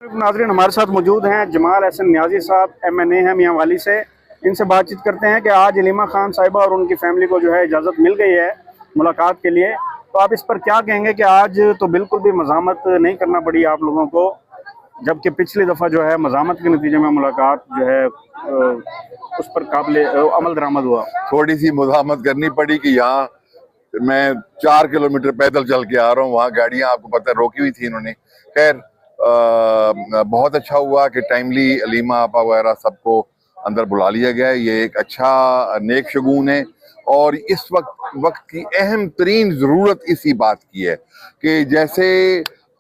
नाज़रीन हमारे साथ मौजूद हैं जमाल अहसन नियाजी साहब MNA हैं मियाँ वाली से। इनसे बातचीत करते हैं कि आज हलीमा खान साहिबा और उनकी फैमिली को जो है इजाज़त मिल गई है मुलाकात के लिए, तो आप इस पर क्या कहेंगे कि आज तो बिल्कुल भी मज़ामत नहीं करना पड़ी आप लोगों को, जबकि पिछली दफ़ा जो है मज़ामत के नतीजे में मुलाकात जो है उस पर काबिल अमल दरामद हुआ। थोड़ी सी मज़ामत करनी पड़ी कि यहाँ मैं 4 किलोमीटर पैदल चल के आ रहा हूँ, वहाँ गाड़ियाँ आपको पता है रोकी हुई थी इन्होंने। खैर बहुत अच्छा हुआ कि टाइमली अलीमा आपा वगैरह सबको अंदर बुला लिया गया। ये एक अच्छा नेक शगुन है और इस वक्त की अहम तरीन ज़रूरत इसी बात की है कि जैसे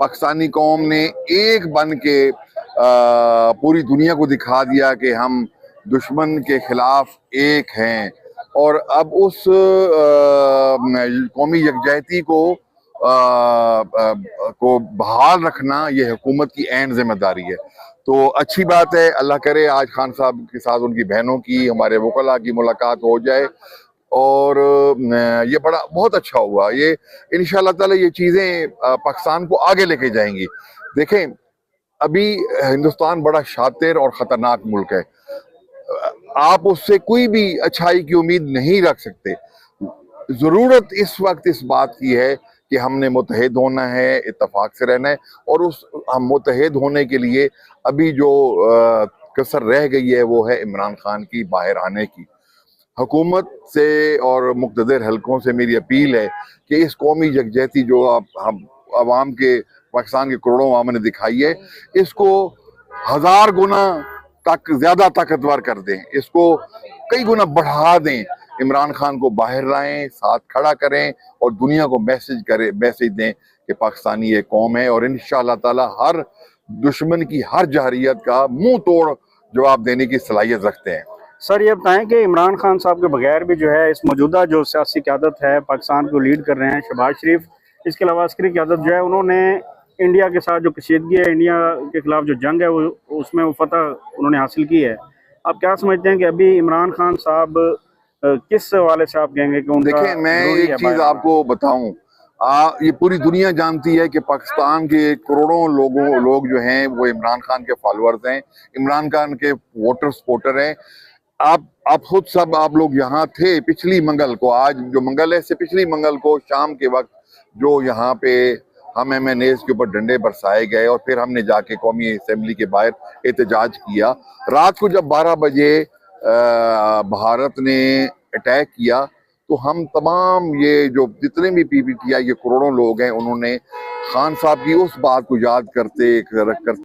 पाकिस्तानी कौम ने एक बन के पूरी दुनिया को दिखा दिया कि हम दुश्मन के खिलाफ एक हैं, और अब उस कौमी यकजहती को बहाल रखना ये हुकूमत की ऐन जिम्मेदारी है। तो अच्छी बात है, अल्लाह करे आज खान साहब के साथ उनकी बहनों की, हमारे वकला की मुलाकात हो जाए और ये बहुत अच्छा हुआ। ये इंशाअल्लाह ताला ये चीज़ें पाकिस्तान को आगे लेके जाएंगी। देखें, अभी हिंदुस्तान बड़ा शातिर और ख़तरनाक मुल्क है, आप उससे कोई भी अच्छाई की उम्मीद नहीं रख सकते। ज़रूरत इस वक्त इस बात की है कि हमने मुत्तहिद होना है, इत्तफाक से रहना है, और हम मुत्तहिद होने के लिए अभी जो कसर रह गई है वो है इमरान खान की बाहर आने की। हुकूमत से और मुक़्तदर हलकों से मेरी अपील है कि इस कौमी यकजहती जो हम अवाम के, पाकिस्तान के करोड़ों अवाम ने दिखाई है, इसको 1000 गुना तक ज़्यादा ताकतवर कर दें, इसको कई गुना बढ़ा दें, इमरान खान को बाहर लाएं, साथ खड़ा करें और दुनिया को मैसेज दें कि पाकिस्तानी एक कौम है और इंशाअल्लाह ताला हर दुश्मन की हर जहरियत का मुंह तोड़ जवाब देने की सलाहियत रखते हैं। सर ये बताएं कि इमरान खान साहब के बगैर भी जो है इस मौजूदा जो सियासी क़यादत है पाकिस्तान को लीड कर रहे हैं शहबाज शरीफ, इसके अलावा अस्करी क़यादत जो है उन्होंने इंडिया के साथ जो कशीदगी है, इंडिया के खिलाफ जो जंग है वो उसमें वो फतह उन्होंने हासिल की है। आप क्या समझते हैं कि अभी इमरान खान साहब किस हवाले से आप कहेंगे कि उनका? देखिए, मैं एक चीज़ आपको बताऊं, ये पूरी दुनिया जानती है कि पाकिस्तान के करोड़ों लोग जो हैं वो इमरान खान के फॉलोअर्स हैं, इमरान खान के वोटर सपोर्टर हैं। आप खुद सब आप लोग यहाँ थे पिछली मंगल को, आज जो मंगल है से पिछली मंगल को शाम के वक्त जो यहाँ पे हम MNAs के ऊपर डंडे बरसाए गए और फिर हमने जाके कौमी असेंबली के बाहर एहतजाज किया। रात को जब 12 बजे भारत ने अटैक किया तो हम तमाम ये जो जितने भी PPTI के करोड़ों लोग हैं उन्होंने खान साहब की उस बात को याद करते